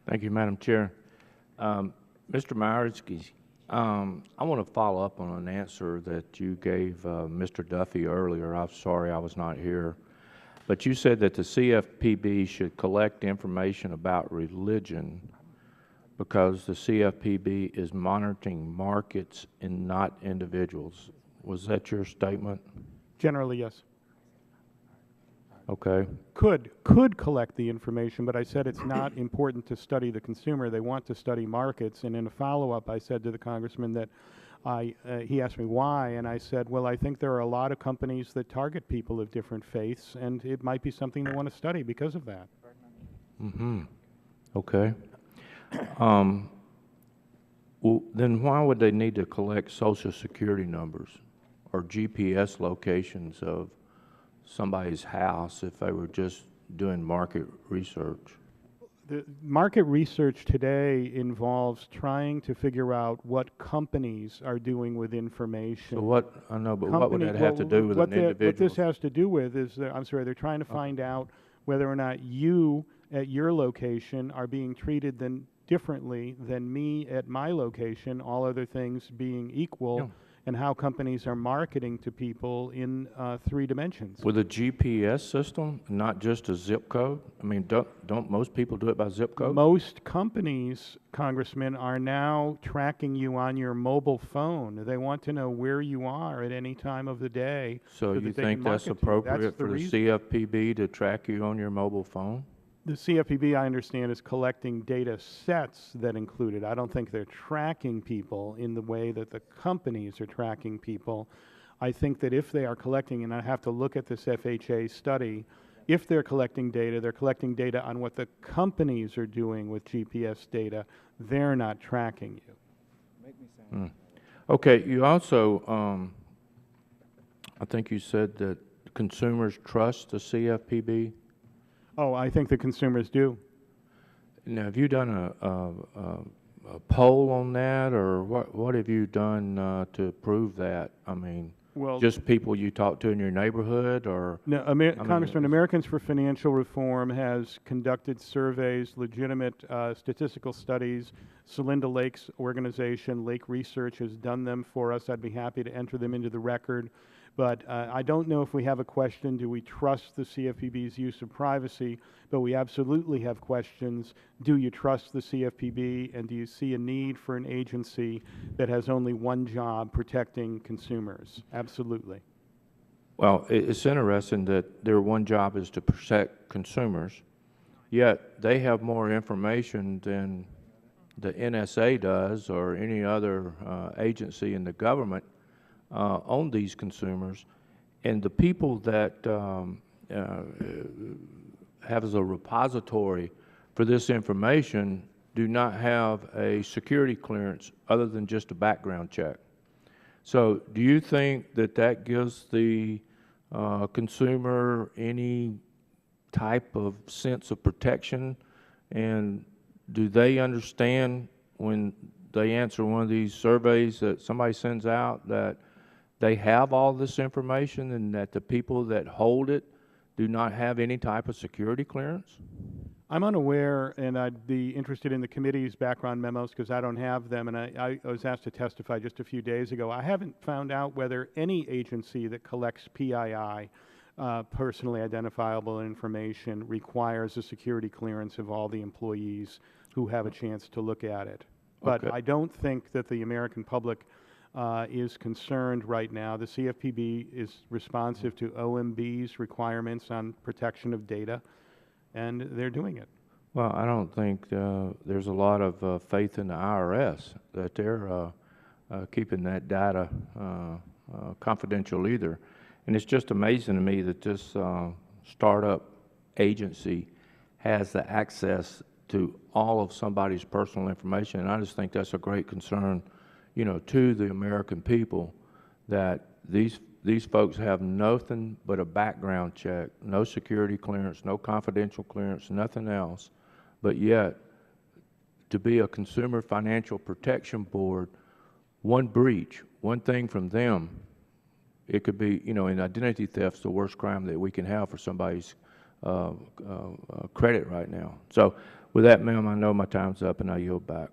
Thank you, Madam Chair. Mr. Myersky, I want to follow up on an answer that you gave Mr. Duffy earlier. I'm sorry I was not here. But you said that the CFPB should collect information about religion because the CFPB is monitoring markets and not individuals. Was that your statement? Generally, yes. Okay. Could collect the information, but I said it's not important to study the consumer. They want to study markets. And in a follow-up, I said to the congressman that he asked me why, and I said, well, I think there are a lot of companies that target people of different faiths, and it might be something they want to study because of that. Mm-hmm. Okay. Well, then why would they need to collect Social Security numbers or GPS locations of somebody's house if they were just doing market research? The market research today involves trying to figure out what companies are doing with information. So what, I know, but what would that have to do with an individual? What this has to do with is, I'm sorry, they're trying to find out whether or not you at your location are being treated differently than me at my location, all other things being equal. Yeah. And how companies are marketing to people in 3 dimensions. With a GPS system, not just a zip code? I mean, don't most people do it by zip code? Most companies, Congressman, are now tracking you on your mobile phone. They want to know where you are at any time of the day. So you think that's appropriate for the CFPB to track you on your mobile phone? The CFPB, I understand, is collecting data sets that include it. I don't think they're tracking people in the way that the companies are tracking people. I think that if they are collecting, and I have to look at this FHA study, if they're collecting data on what the companies are doing with GPS data. They're not tracking you. Okay, you also, I think you said that consumers trust the CFPB. Oh, I think the consumers do. Now, have you done a poll on that, or what have you done to prove that? I mean, well, just people you talk to in your neighborhood, or? No, Congressman, Americans for Financial Reform has conducted surveys, legitimate statistical studies. Celinda Lake's organization, Lake Research, has done them for us. I'd be happy to enter them into the record. But I don't know if we have a question, do we trust the CFPB's use of privacy? But we absolutely have questions. Do you trust the CFPB, and do you see a need for an agency that has only one job, protecting consumers? Absolutely. Well, it's interesting that their one job is to protect consumers, yet they have more information than the NSA does or any other agency in the government on these consumers, and the people that have as a repository for this information do not have a security clearance other than just a background check. So do you think that that gives the consumer any type of sense of protection, and do they understand when they answer one of these surveys that somebody sends out that they have all this information and that the people that hold it do not have any type of security clearance? I'm unaware, and I'd be interested in the committee's background memos because I don't have them, and I was asked to testify just a few days ago. I haven't found out whether any agency that collects PII, personally identifiable information, requires a security clearance of all the employees who have a chance to look at it. But okay, I don't think that the American public is concerned right now. The CFPB is responsive to OMB's requirements on protection of data, and they're doing it. Well, I don't think there's a lot of faith in the IRS that they're keeping that data confidential either. And it's just amazing to me that this startup agency has the access to all of somebody's personal information, and I just think that's a great concern, you know, to the American people, that these folks have nothing but a background check, no security clearance, no confidential clearance, nothing else, but yet to be a Consumer Financial Protection Board, one breach, one thing from them, it could be, you know, and identity theft's the worst crime that we can have for somebody's credit right now. So With that, ma'am, I know my time's up and I yield back.